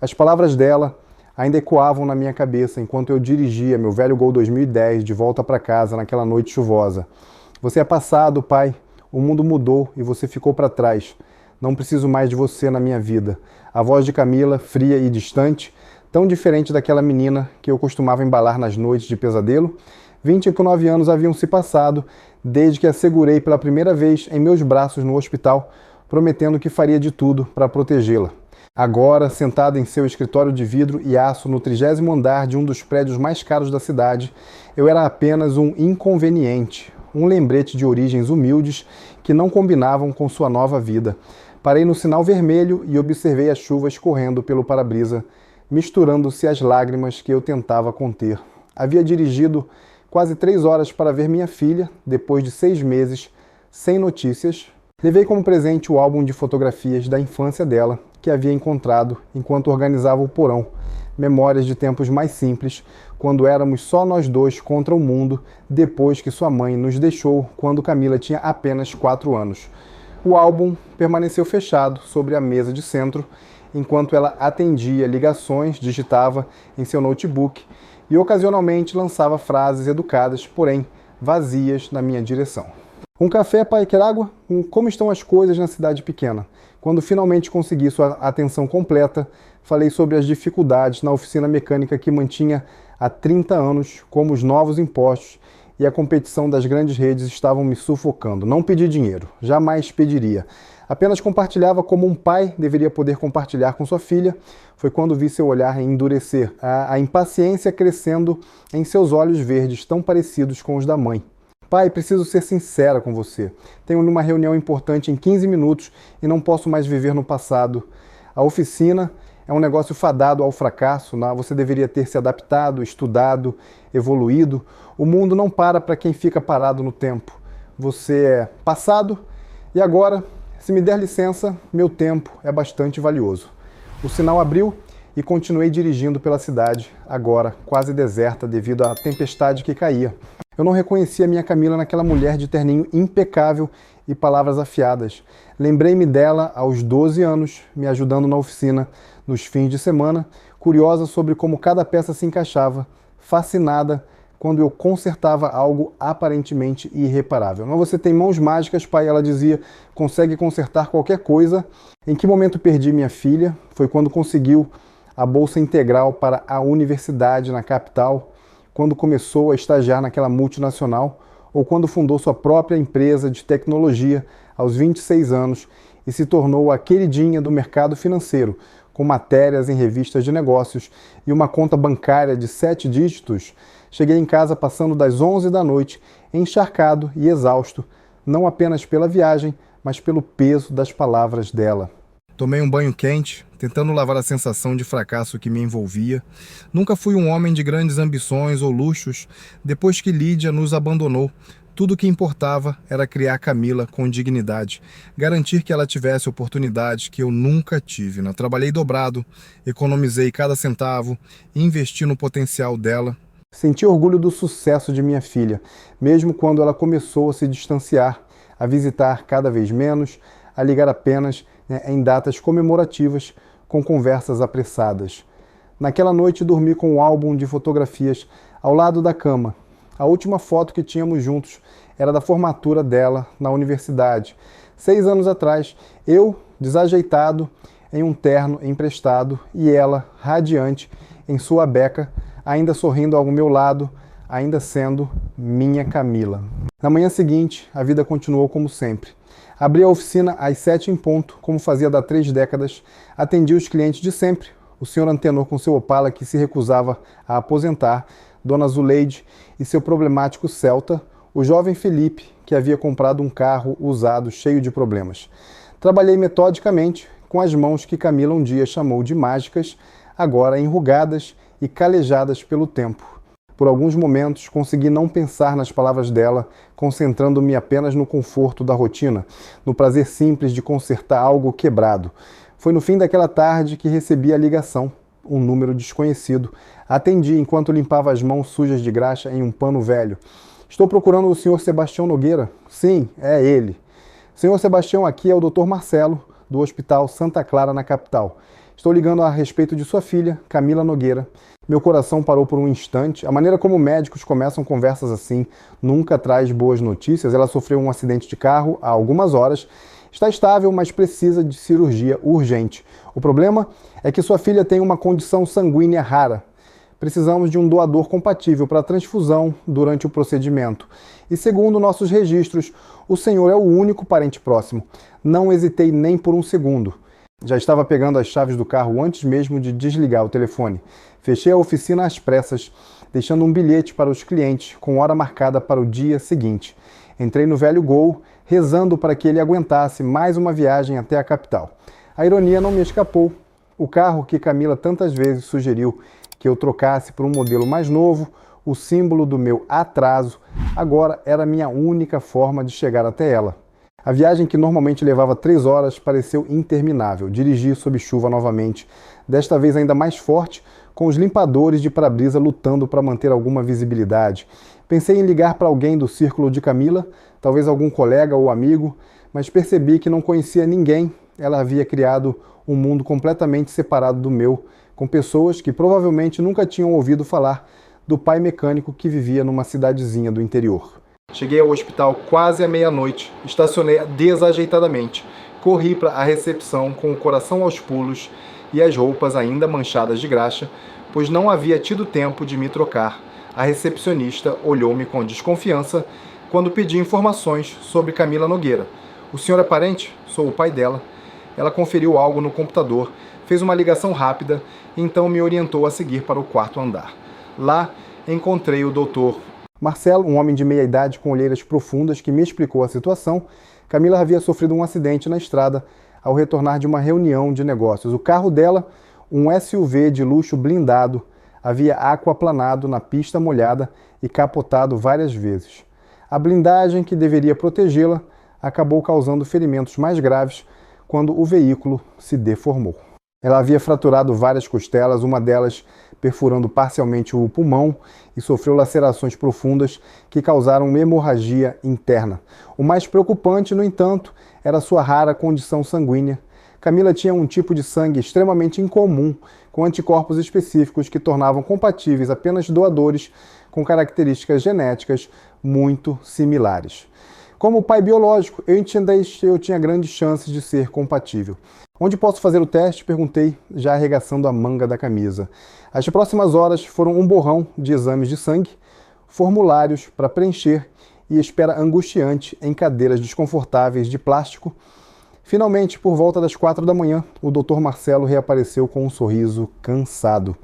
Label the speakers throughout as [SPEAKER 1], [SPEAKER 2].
[SPEAKER 1] As palavras dela ainda ecoavam na minha cabeça enquanto eu dirigia meu velho Gol 2010 de volta para casa naquela noite chuvosa. Você é passado, pai. O mundo mudou e você ficou para trás. Não preciso mais de você na minha vida. A voz de Camila, fria e distante, tão diferente daquela menina que eu costumava embalar nas noites de pesadelo. 29 anos haviam se passado desde que a segurei pela primeira vez em meus braços no hospital, prometendo que faria de tudo para protegê-la. Agora, sentada em seu escritório de vidro e aço no 30º andar de um dos prédios mais caros da cidade, eu era apenas um inconveniente, um lembrete de origens humildes que não combinavam com sua nova vida. Parei no sinal vermelho e observei a chuva escorrendo pelo para-brisa, misturando-se às lágrimas que eu tentava conter. Havia dirigido quase 3 horas para ver minha filha, depois de 6 meses, sem notícias. Levei como presente o álbum de fotografias da infância dela, que havia encontrado enquanto organizava o porão. Memórias de tempos mais simples, quando éramos só nós dois contra o mundo, depois que sua mãe nos deixou quando Camila tinha apenas 4 anos. O álbum permaneceu fechado sobre a mesa de centro, enquanto ela atendia ligações, digitava em seu notebook e ocasionalmente lançava frases educadas, porém vazias, na minha direção. Um café, pai, quer água? Como estão as coisas na cidade pequena? Quando finalmente consegui sua atenção completa, falei sobre as dificuldades na oficina mecânica que mantinha há 30 anos, como os novos impostos e a competição das grandes redes estavam me sufocando. Não pedi dinheiro, jamais pediria. Apenas compartilhava como um pai deveria poder compartilhar com sua filha. Foi quando vi seu olhar endurecer, a impaciência crescendo em seus olhos verdes, tão parecidos com os da mãe. Pai, preciso ser sincera com você. Tenho uma reunião importante em 15 minutos e não posso mais viver no passado. A oficina é um negócio fadado ao fracasso. Você deveria ter se adaptado, estudado, evoluído. O mundo não para quem fica parado no tempo. Você é passado e agora, se me der licença, meu tempo é bastante valioso. O sinal abriu e continuei dirigindo pela cidade, agora quase deserta devido à tempestade que caía. Eu não reconhecia minha Camila naquela mulher de terninho impecável e palavras afiadas. Lembrei-me dela aos 12 anos, me ajudando na oficina nos fins de semana, curiosa sobre como cada peça se encaixava, fascinada quando eu consertava algo aparentemente irreparável. Mas você tem mãos mágicas, pai, ela dizia, consegue consertar qualquer coisa. Em que momento perdi minha filha? Foi quando conseguiu a bolsa integral para a universidade na capital, quando começou a estagiar naquela multinacional, ou quando fundou sua própria empresa de tecnologia aos 26 anos e se tornou a queridinha do mercado financeiro, com matérias em revistas de negócios e uma conta bancária de 7 dígitos. Cheguei em casa passando das 11 da noite, encharcado e exausto, não apenas pela viagem, mas pelo peso das palavras dela. Tomei um banho quente, tentando lavar a sensação de fracasso que me envolvia. Nunca fui um homem de grandes ambições ou luxos. Depois que Lídia nos abandonou, tudo o que importava era criar Camila com dignidade, garantir que ela tivesse oportunidades que eu nunca tive. Trabalhei dobrado, economizei cada centavo, investi no potencial dela. Senti orgulho do sucesso de minha filha, mesmo quando ela começou a se distanciar, a visitar cada vez menos, a ligar apenas em datas comemorativas, com conversas apressadas. Naquela noite dormi com um álbum de fotografias ao lado da cama. A última foto que tínhamos juntos era da formatura dela na universidade. 6 anos atrás, eu, desajeitado, em um terno emprestado, e ela, radiante, em sua beca, ainda sorrindo ao meu lado, ainda sendo minha Camila. Na manhã seguinte, a vida continuou como sempre. Abri a oficina às 7 em ponto, como fazia há 3 décadas. Atendi os clientes de sempre. O senhor Antenor com seu Opala, que se recusava a aposentar, Dona Zuleide e seu problemático Celta, o jovem Felipe, que havia comprado um carro usado cheio de problemas. Trabalhei metodicamente, com as mãos que Camila um dia chamou de mágicas, agora enrugadas e calejadas pelo tempo. Por alguns momentos, consegui não pensar nas palavras dela, concentrando-me apenas no conforto da rotina, no prazer simples de consertar algo quebrado. Foi no fim daquela tarde que recebi a ligação, um número desconhecido. Atendi enquanto limpava as mãos sujas de graxa em um pano velho. Estou procurando o senhor Sebastião Nogueira? Sim, é ele. Senhor Sebastião, aqui é o Dr. Marcelo, do Hospital Santa Clara, na capital. Estou ligando a respeito de sua filha, Camila Nogueira. Meu coração parou por um instante. A maneira como médicos começam conversas assim nunca traz boas notícias. Ela sofreu um acidente de carro há algumas horas. Está estável, mas precisa de cirurgia urgente. O problema é que sua filha tem uma condição sanguínea rara. Precisamos de um doador compatível para transfusão durante o procedimento. E segundo nossos registros, o senhor é o único parente próximo. Não hesitei nem por um segundo. Já estava pegando as chaves do carro antes mesmo de desligar o telefone. Fechei a oficina às pressas, deixando um bilhete para os clientes com hora marcada para o dia seguinte. Entrei no velho Gol, rezando para que ele aguentasse mais uma viagem até a capital. A ironia não me escapou. O carro que Camila tantas vezes sugeriu que eu trocasse por um modelo mais novo, o símbolo do meu atraso, agora era a minha única forma de chegar até ela. A viagem, que normalmente levava 3 horas, pareceu interminável. Dirigi sob chuva novamente, desta vez ainda mais forte, com os limpadores de para-brisa lutando para manter alguma visibilidade. Pensei em ligar para alguém do círculo de Camila, talvez algum colega ou amigo, mas percebi que não conhecia ninguém. Ela havia criado um mundo completamente separado do meu, com pessoas que provavelmente nunca tinham ouvido falar do pai mecânico que vivia numa cidadezinha do interior. Cheguei ao hospital quase à meia-noite, estacionei desajeitadamente, corri para a recepção com o coração aos pulos e as roupas ainda manchadas de graxa, pois não havia tido tempo de me trocar. A recepcionista olhou-me com desconfiança quando pedi informações sobre Camila Nogueira. O senhor é parente? Sou o pai dela. Ela conferiu algo no computador, fez uma ligação rápida e então me orientou a seguir para o quarto andar. Lá encontrei o doutor Marcelo, um homem de meia idade com olheiras profundas, que me explicou a situação. Camila havia sofrido um acidente na estrada ao retornar de uma reunião de negócios. O carro dela, um SUV de luxo blindado, havia aquaplanado na pista molhada e capotado várias vezes. A blindagem que deveria protegê-la acabou causando ferimentos mais graves quando o veículo se deformou. Ela havia fraturado várias costelas, uma delas perfurando parcialmente o pulmão, e sofreu lacerações profundas que causaram uma hemorragia interna. O mais preocupante, no entanto, era sua rara condição sanguínea. Camila tinha um tipo de sangue extremamente incomum, com anticorpos específicos que tornavam compatíveis apenas doadores com características genéticas muito similares. Como pai biológico, eu tinha grandes chances de ser compatível. Onde posso fazer o teste? Perguntei, já arregaçando a manga da camisa. As próximas horas foram um borrão de exames de sangue, formulários para preencher e espera angustiante em cadeiras desconfortáveis de plástico. Finalmente, por volta das 4 da manhã, o Dr. Marcelo reapareceu com um sorriso cansado.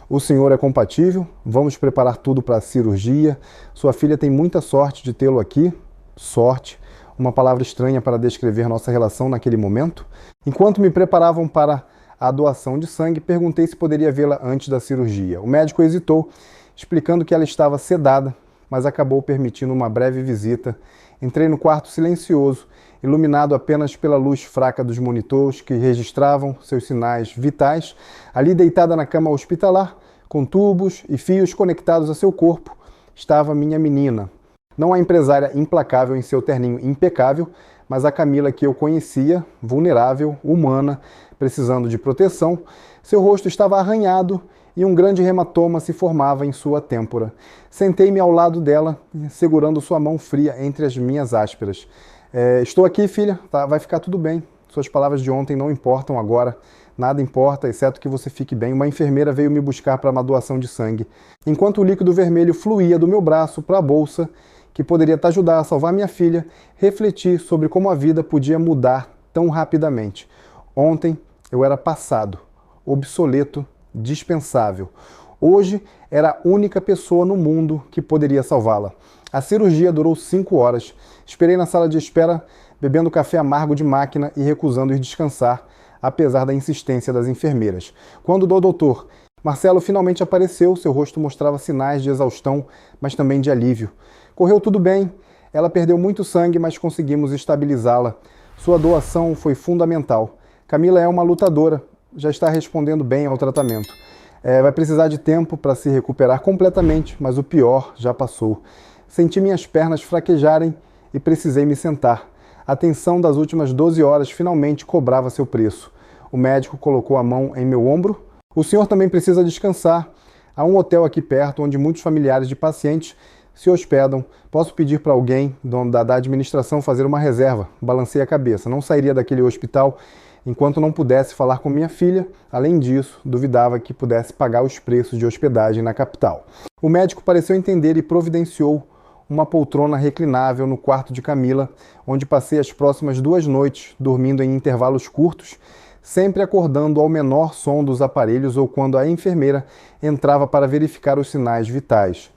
[SPEAKER 1] O senhor é compatível? Vamos preparar tudo para a cirurgia. Sua filha tem muita sorte de tê-lo aqui. Sorte, uma palavra estranha para descrever nossa relação naquele momento. Enquanto me preparavam para a doação de sangue, perguntei se poderia vê-la antes da cirurgia. O médico hesitou, explicando que ela estava sedada, mas acabou permitindo uma breve visita. Entrei no quarto silencioso, iluminado apenas pela luz fraca dos monitores que registravam seus sinais vitais. Ali, deitada na cama hospitalar, com tubos e fios conectados a seu corpo, estava minha menina. Não a empresária implacável em seu terninho impecável, mas a Camila que eu conhecia, vulnerável, humana, precisando de proteção. Seu rosto estava arranhado e um grande hematoma se formava em sua têmpora. Sentei-me ao lado dela, segurando sua mão fria entre as minhas ásperas. Estou aqui, filha, tá? Vai ficar tudo bem. Suas palavras de ontem não importam agora. Nada importa, exceto que você fique bem. Uma enfermeira veio me buscar para uma doação de sangue. Enquanto o líquido vermelho fluía do meu braço para a bolsa, que poderia te ajudar a salvar minha filha, refleti sobre como a vida podia mudar tão rapidamente. Ontem eu era passado, obsoleto, dispensável. Hoje era a única pessoa no mundo que poderia salvá-la. A cirurgia durou 5 horas. Esperei na sala de espera, bebendo café amargo de máquina e recusando ir descansar, apesar da insistência das enfermeiras. Quando o doutor Marcelo finalmente apareceu, seu rosto mostrava sinais de exaustão, mas também de alívio. Correu tudo bem, ela perdeu muito sangue, mas conseguimos estabilizá-la. Sua doação foi fundamental. Camila é uma lutadora, já está respondendo bem ao tratamento. Vai precisar de tempo para se recuperar completamente, mas o pior já passou. Senti minhas pernas fraquejarem e precisei me sentar. A tensão das últimas 12 horas finalmente cobrava seu preço. O médico colocou a mão em meu ombro. O senhor também precisa descansar. Há um hotel aqui perto onde muitos familiares de pacientes se hospedam. Posso pedir para alguém da administração fazer uma reserva? Balancei a cabeça. Não sairia daquele hospital enquanto não pudesse falar com minha filha. Além disso, duvidava que pudesse pagar os preços de hospedagem na capital. O médico pareceu entender e providenciou uma poltrona reclinável no quarto de Camila, onde passei as próximas 2 noites, dormindo em intervalos curtos, sempre acordando ao menor som dos aparelhos ou quando a enfermeira entrava para verificar os sinais vitais.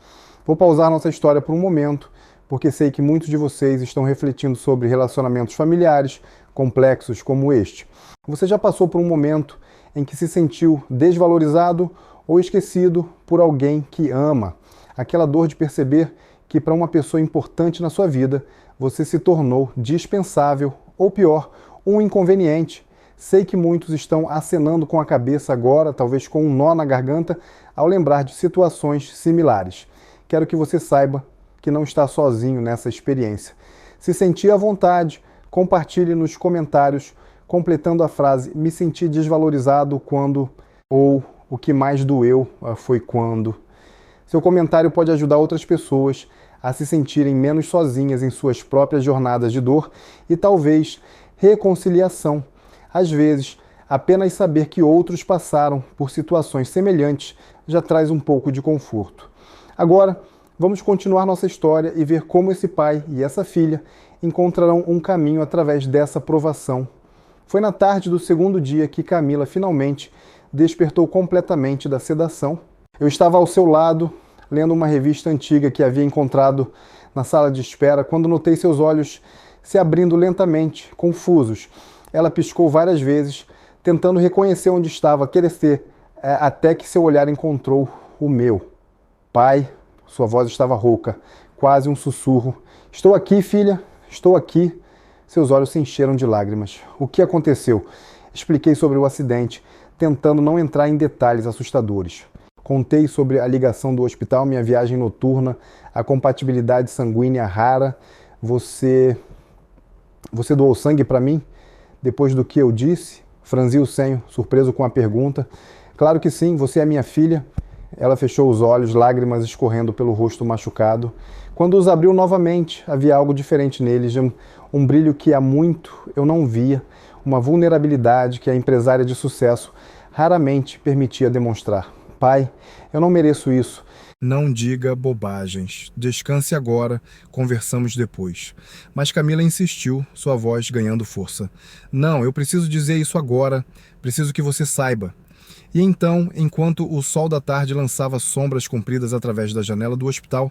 [SPEAKER 1] Vou pausar nossa história por um momento, porque sei que muitos de vocês estão refletindo sobre relacionamentos familiares complexos como este. Você já passou por um momento em que se sentiu desvalorizado ou esquecido por alguém que ama? Aquela dor de perceber que para uma pessoa importante na sua vida, você se tornou dispensável ou pior, um inconveniente. Sei que muitos estão acenando com a cabeça agora, talvez com um nó na garganta, ao lembrar de situações similares. Quero que você saiba que não está sozinho nessa experiência. Se sentir à vontade, compartilhe nos comentários, completando a frase "me senti desvalorizado quando" ou "o que mais doeu foi quando". Seu comentário pode ajudar outras pessoas a se sentirem menos sozinhas em suas próprias jornadas de dor e talvez reconciliação. Às vezes, apenas saber que outros passaram por situações semelhantes já traz um pouco de conforto. Agora, vamos continuar nossa história e ver como esse pai e essa filha encontrarão um caminho através dessa provação. Foi na tarde do segundo dia que Camila finalmente despertou completamente da sedação. Eu estava ao seu lado, lendo uma revista antiga que havia encontrado na sala de espera, quando notei seus olhos se abrindo lentamente, confusos. Ela piscou várias vezes, tentando reconhecer onde estava, até que seu olhar encontrou o meu. Pai, sua voz estava rouca, quase um sussurro. Estou aqui, filha, estou aqui. Seus olhos se encheram de lágrimas. O que aconteceu? Expliquei sobre o acidente, tentando não entrar em detalhes assustadores. Contei sobre a ligação do hospital, minha viagem noturna, a compatibilidade sanguínea rara. Você doou sangue para mim? Depois do que eu disse? Franzi o senho, surpreso com a pergunta. Claro que sim, você é minha filha. Ela fechou os olhos, lágrimas escorrendo pelo rosto machucado. Quando os abriu novamente, havia algo diferente neles, um brilho que há muito eu não via, uma vulnerabilidade que a empresária de sucesso raramente permitia demonstrar. Pai, eu não mereço isso.
[SPEAKER 2] Não diga bobagens. Descanse agora, conversamos depois. Mas Camila insistiu, sua voz ganhando força. Não, eu preciso dizer isso agora. Preciso que você saiba. E então, enquanto o sol da tarde lançava sombras compridas através da janela do hospital,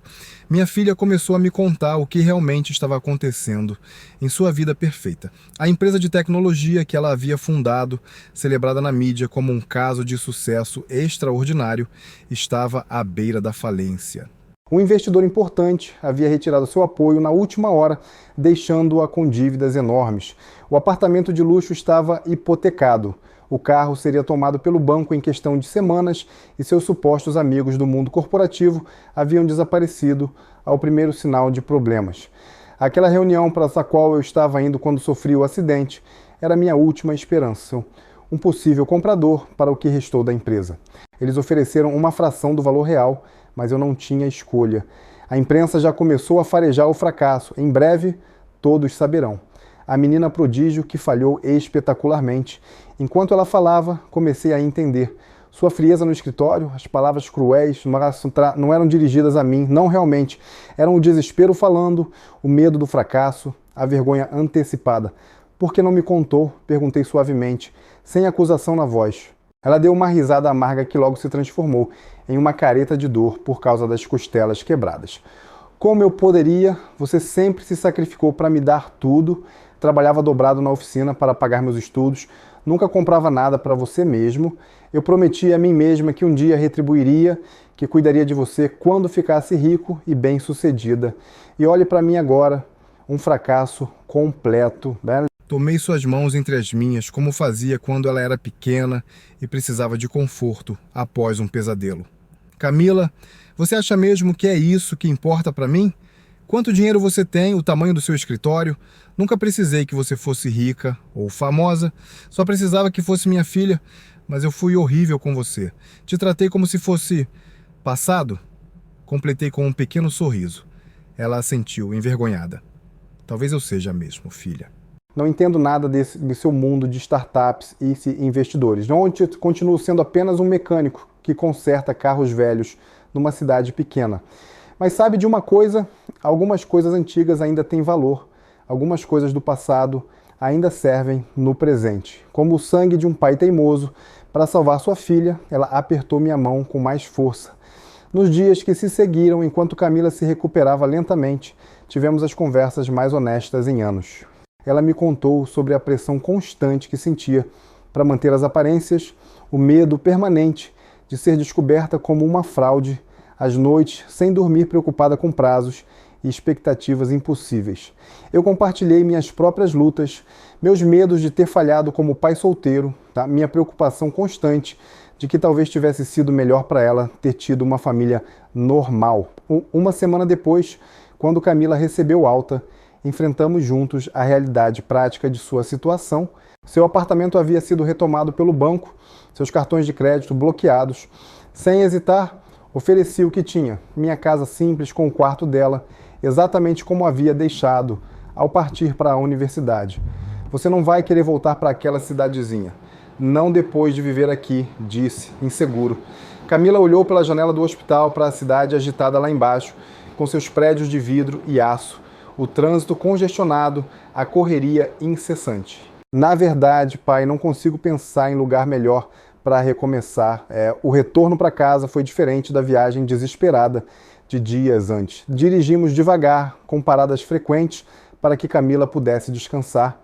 [SPEAKER 2] minha filha começou a me contar o que realmente estava acontecendo em sua vida perfeita. A empresa de tecnologia que ela havia fundado, celebrada na mídia como um caso de sucesso extraordinário, estava à beira da falência.
[SPEAKER 1] Um investidor importante havia retirado seu apoio na última hora, deixando-a com dívidas enormes. O apartamento de luxo estava hipotecado. O carro seria tomado pelo banco em questão de semanas e seus supostos amigos do mundo corporativo haviam desaparecido ao primeiro sinal de problemas. Aquela reunião para a qual eu estava indo quando sofri o acidente era minha última esperança, um possível comprador para o que restou da empresa. Eles ofereceram uma fração do valor real, mas eu não tinha escolha. A imprensa já começou a farejar o fracasso. Em breve, todos saberão. A menina prodígio que falhou espetacularmente. Enquanto ela falava, comecei a entender. Sua frieza no escritório, as palavras cruéis não eram dirigidas a mim, não realmente. Eram o desespero falando, o medo do fracasso, a vergonha antecipada. Por que não me contou? Perguntei suavemente, sem acusação na voz. Ela deu uma risada amarga que logo se transformou em uma careta de dor por causa das costelas quebradas. Como eu poderia? Você sempre se sacrificou para me dar tudo. Trabalhava dobrado na oficina para pagar meus estudos. Nunca comprava nada para você mesmo. Eu prometi a mim mesma que um dia retribuiria, que cuidaria de você quando ficasse rico e bem-sucedida. E olhe para mim agora, um fracasso completo.
[SPEAKER 2] Tomei suas mãos entre as minhas, como fazia quando ela era pequena e precisava de conforto após um pesadelo. Camila, você acha mesmo que é isso que importa para mim? Quanto dinheiro você tem, o tamanho do seu escritório. Nunca precisei que você fosse rica ou famosa, só precisava que fosse minha filha, mas eu fui horrível com você. Te tratei como se fosse passado. Completei com um pequeno sorriso. Ela assentiu, envergonhada. Talvez eu seja mesmo, filha.
[SPEAKER 1] Não entendo nada desse seu mundo de startups e investidores. Não continuo sendo apenas um mecânico que conserta carros velhos numa cidade pequena. Mas sabe de uma coisa? Algumas coisas antigas ainda têm valor. Algumas coisas do passado ainda servem no presente. Como o sangue de um pai teimoso, para salvar sua filha, ela apertou minha mão com mais força. Nos dias que se seguiram, enquanto Camila se recuperava lentamente, tivemos as conversas mais honestas em anos. Ela me contou sobre a pressão constante que sentia para manter as aparências, o medo permanente de ser descoberta como uma fraude, as noites sem dormir preocupada com prazos e expectativas impossíveis. Eu compartilhei minhas próprias lutas, meus medos de ter falhado como pai solteiro, minha preocupação constante de que talvez tivesse sido melhor para ela ter tido uma família normal. Uma semana depois, quando Camila recebeu alta, enfrentamos juntos a realidade prática de sua situação. Seu apartamento havia sido retomado pelo banco, seus cartões de crédito bloqueados. Sem hesitar, ofereci o que tinha, minha casa simples com o quarto dela, exatamente como havia deixado ao partir para a universidade. Você não vai querer voltar para aquela cidadezinha. Não depois de viver aqui, disse, inseguro. Camila olhou pela janela do hospital para a cidade agitada lá embaixo, com seus prédios de vidro e aço, o trânsito congestionado, a correria incessante. Na verdade, pai, não consigo pensar em lugar melhor para recomeçar. O retorno para casa foi diferente da viagem desesperada de dias antes. Dirigimos devagar, com paradas frequentes, para que Camila pudesse descansar.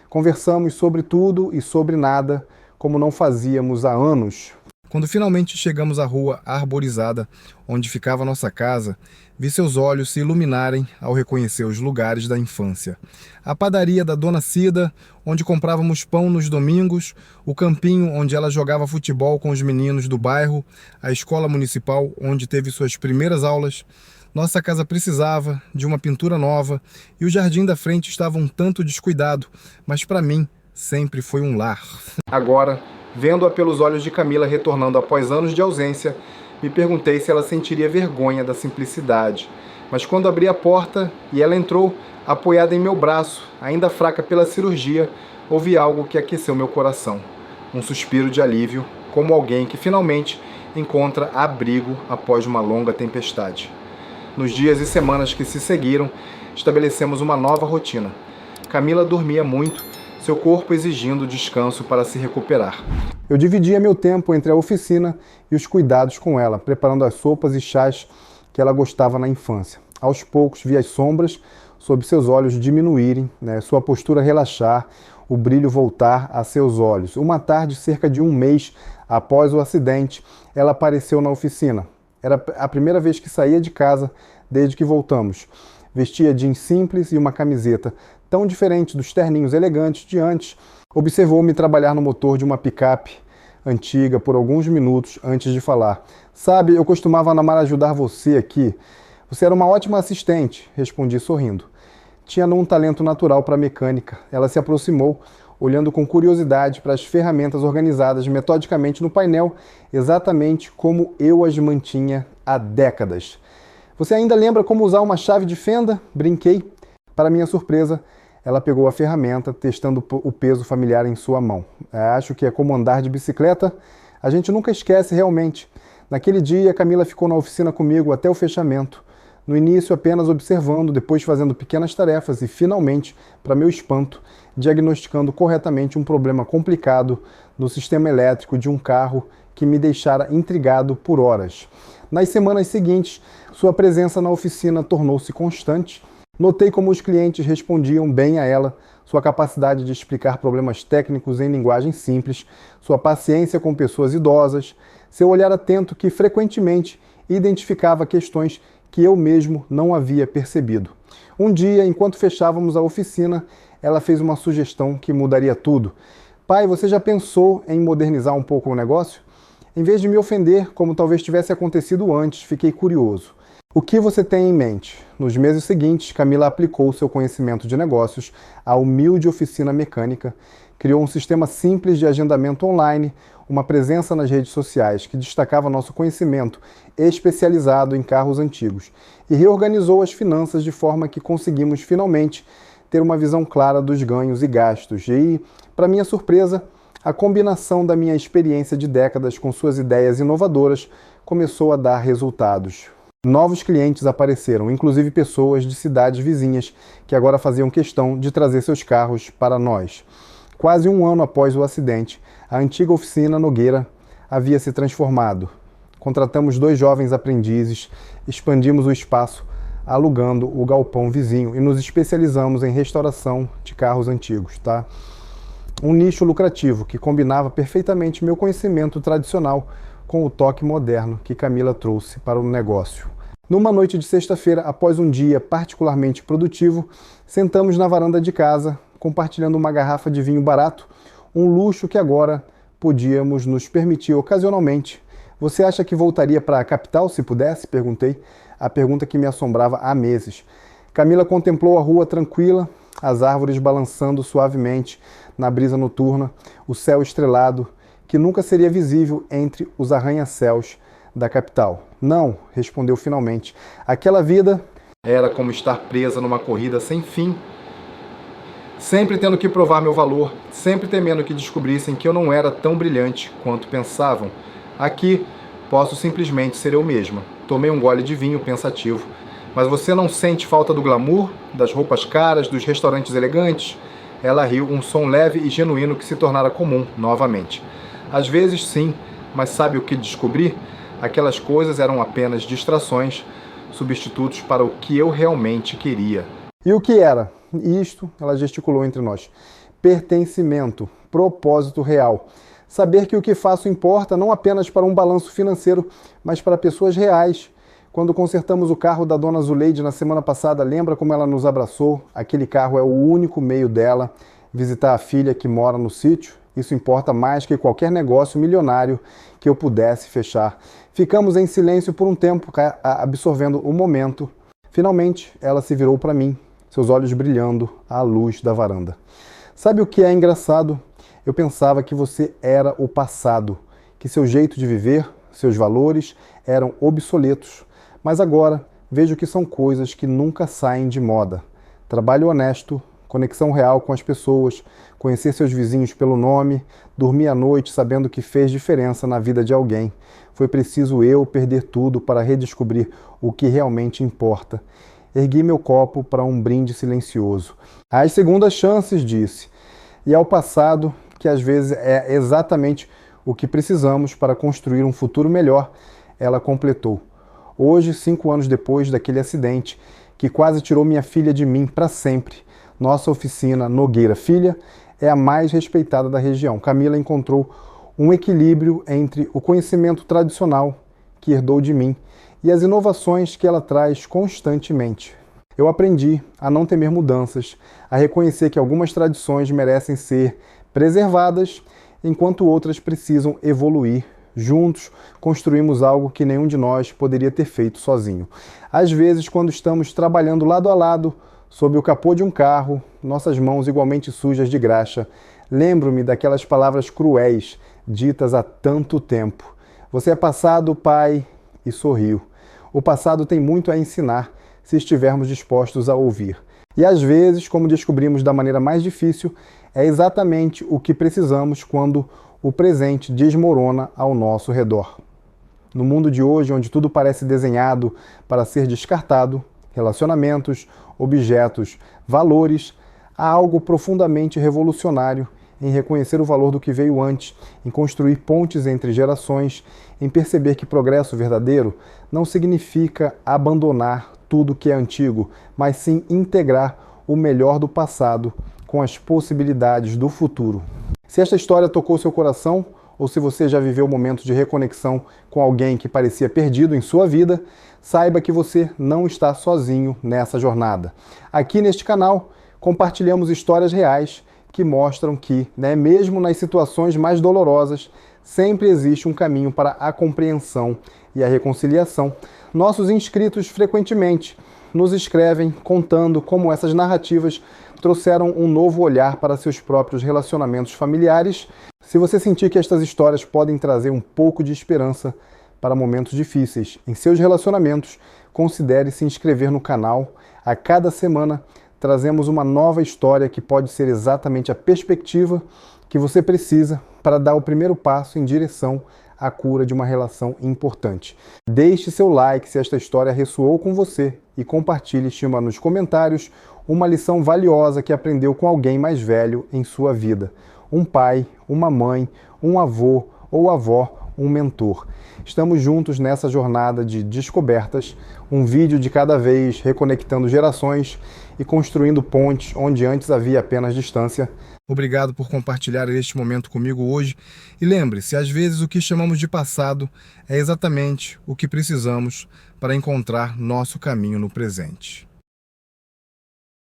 [SPEAKER 1] Conversamos sobre tudo e sobre nada, como não fazíamos há anos.
[SPEAKER 2] Quando finalmente chegamos à rua arborizada, onde ficava nossa casa, vi seus olhos se iluminarem ao reconhecer os lugares da infância. A padaria da Dona Cida, onde comprávamos pão nos domingos, o campinho onde ela jogava futebol com os meninos do bairro, a escola municipal onde teve suas primeiras aulas. Nossa casa precisava de uma pintura nova e o jardim da frente estava um tanto descuidado, mas para mim sempre foi um lar.
[SPEAKER 1] Agora, vendo-a pelos olhos de Camila retornando após anos de ausência, me perguntei se ela sentiria vergonha da simplicidade. Mas quando abri a porta e ela entrou, apoiada em meu braço, ainda fraca pela cirurgia, ouvi algo que aqueceu meu coração. Um suspiro de alívio, como alguém que finalmente encontra abrigo após uma longa tempestade. Nos dias e semanas que se seguiram, estabelecemos uma nova rotina. Camila dormia muito, seu corpo exigindo descanso para se recuperar. Eu dividia meu tempo entre a oficina e os cuidados com ela, preparando as sopas e chás que ela gostava na infância. Aos poucos vi as sombras sob seus olhos diminuírem, sua postura relaxar, o brilho voltar a seus olhos. Uma tarde, cerca de um mês após o acidente, ela apareceu na oficina. Era a primeira vez que saía de casa desde que voltamos. Vestia jeans simples e uma camiseta tão diferente dos terninhos elegantes de antes. Observou-me trabalhar no motor de uma picape antiga por alguns minutos antes de falar. Sabe, eu costumava amar ajudar você aqui. Você era uma ótima assistente, respondi sorrindo. Tinha um talento natural para mecânica. Ela se aproximou, olhando com curiosidade para as ferramentas organizadas metodicamente no painel, exatamente como eu as mantinha há décadas. Você ainda lembra como usar uma chave de fenda? Brinquei. Para minha surpresa, ela pegou a ferramenta, testando o peso familiar em sua mão. Acho que é como andar de bicicleta. A gente nunca esquece realmente. Naquele dia, Camila ficou na oficina comigo até o fechamento. No início, apenas observando, depois fazendo pequenas tarefas e, finalmente, para meu espanto, diagnosticando corretamente um problema complicado no sistema elétrico de um carro que me deixara intrigado por horas. Nas semanas seguintes, sua presença na oficina tornou-se constante. Notei como os clientes respondiam bem a ela, sua capacidade de explicar problemas técnicos em linguagem simples, sua paciência com pessoas idosas, seu olhar atento que frequentemente identificava questões que eu mesmo não havia percebido. Um dia, enquanto fechávamos a oficina, ela fez uma sugestão que mudaria tudo. Pai, você já pensou em modernizar um pouco o negócio? Em vez de me ofender, como talvez tivesse acontecido antes, fiquei curioso. O que você tem em mente? Nos meses seguintes, Camila aplicou seu conhecimento de negócios à humilde oficina mecânica, criou um sistema simples de agendamento online, uma presença nas redes sociais que destacava nosso conhecimento especializado em carros antigos e reorganizou as finanças de forma que conseguimos finalmente ter uma visão clara dos ganhos e gastos. E, para minha surpresa, a combinação da minha experiência de décadas com suas ideias inovadoras começou a dar resultados. Novos clientes apareceram, inclusive pessoas de cidades vizinhas que agora faziam questão de trazer seus carros para nós. Quase um ano após o acidente, a antiga oficina Nogueira havia se transformado. Contratamos 2 jovens aprendizes, expandimos o espaço, alugando o galpão vizinho e nos especializamos em restauração de carros antigos, tá? Um nicho lucrativo que combinava perfeitamente meu conhecimento tradicional com o toque moderno que Camila trouxe para o negócio. Numa noite de sexta-feira, após um dia particularmente produtivo, sentamos na varanda de casa, compartilhando uma garrafa de vinho barato, um luxo que agora podíamos nos permitir ocasionalmente. Você acha que voltaria para a capital se pudesse? Perguntei, a pergunta que me assombrava há meses. Camila contemplou a rua tranquila, as árvores balançando suavemente na brisa noturna, o céu estrelado, que nunca seria visível entre os arranha-céus da capital. Não, respondeu finalmente. Aquela vida era como estar presa numa corrida sem fim, sempre tendo que provar meu valor, sempre temendo que descobrissem que eu não era tão brilhante quanto pensavam. Aqui, posso simplesmente ser eu mesma. Tomei um gole de vinho pensativo. Mas você não sente falta do glamour, das roupas caras, dos restaurantes elegantes? Ela riu, um som leve e genuíno que se tornara comum novamente. Às vezes sim, mas sabe o que descobri? Aquelas coisas eram apenas distrações, substitutos para o que eu realmente queria. E o que era? Isto, ela gesticulou entre nós. Pertencimento, propósito real. Saber que o que faço importa não apenas para um balanço financeiro, mas para pessoas reais. Quando consertamos o carro da dona Zuleide na semana passada, lembra como ela nos abraçou? Aquele carro é o único meio dela visitar a filha que mora no sítio. Isso importa mais que qualquer negócio milionário que eu pudesse fechar. Ficamos em silêncio por um tempo, absorvendo o momento. Finalmente, ela se virou para mim, seus olhos brilhando à luz da varanda. Sabe o que é engraçado? Eu pensava que você era o passado, que seu jeito de viver, seus valores eram obsoletos. Mas agora vejo que são coisas que nunca saem de moda. Trabalho honesto, conexão real com as pessoas, conhecer seus vizinhos pelo nome, dormir à noite sabendo que fez diferença na vida de alguém. Foi preciso eu perder tudo para redescobrir o que realmente importa. Ergui meu copo para um brinde silencioso. Às segundas chances, disse, e ao passado, que às vezes é exatamente o que precisamos para construir um futuro melhor, ela completou. Hoje, 5 anos depois daquele acidente, que quase tirou minha filha de mim para sempre, nossa oficina Nogueira Filha é a mais respeitada da região. Camila encontrou um equilíbrio entre o conhecimento tradicional que herdou de mim e as inovações que ela traz constantemente. Eu aprendi a não temer mudanças, a reconhecer que algumas tradições merecem ser preservadas, enquanto outras precisam evoluir. Juntos, construímos algo que nenhum de nós poderia ter feito sozinho. Às vezes, quando estamos trabalhando lado a lado, sob o capô de um carro, nossas mãos igualmente sujas de graxa, lembro-me daquelas palavras cruéis, ditas há tanto tempo. Você é passado, pai, e sorriu. O passado tem muito a ensinar, se estivermos dispostos a ouvir. E às vezes, como descobrimos da maneira mais difícil, é exatamente o que precisamos quando o presente desmorona ao nosso redor. No mundo de hoje, onde tudo parece desenhado para ser descartado, relacionamentos, objetos, valores, há algo profundamente revolucionário em reconhecer o valor do que veio antes, em construir pontes entre gerações, em perceber que progresso verdadeiro não significa abandonar tudo que é antigo, mas sim integrar o melhor do passado com as possibilidades do futuro. Se esta história tocou seu coração, ou se você já viveu momentos de reconexão com alguém que parecia perdido em sua vida, saiba que você não está sozinho nessa jornada. Aqui neste canal, compartilhamos histórias reais que mostram que, mesmo nas situações mais dolorosas, sempre existe um caminho para a compreensão e a reconciliação. Nossos inscritos frequentemente nos escrevem contando como essas narrativas trouxeram um novo olhar para seus próprios relacionamentos familiares. Se você sentir que estas histórias podem trazer um pouco de esperança para momentos difíceis em seus relacionamentos, considere se inscrever no canal. A cada semana trazemos uma nova história que pode ser exatamente a perspectiva que você precisa para dar o primeiro passo em direção à cura de uma relação importante. Deixe seu like se esta história ressoou com você e compartilhe, estima nos comentários, uma lição valiosa que aprendeu com alguém mais velho em sua vida. Um pai, uma mãe, um avô ou avó, um mentor. Estamos juntos nessa jornada de descobertas, um vídeo de cada vez, reconectando gerações e construindo pontes onde antes havia apenas distância.
[SPEAKER 2] Obrigado por compartilhar este momento comigo hoje. E lembre-se, às vezes o que chamamos de passado é exatamente o que precisamos para encontrar nosso caminho no presente.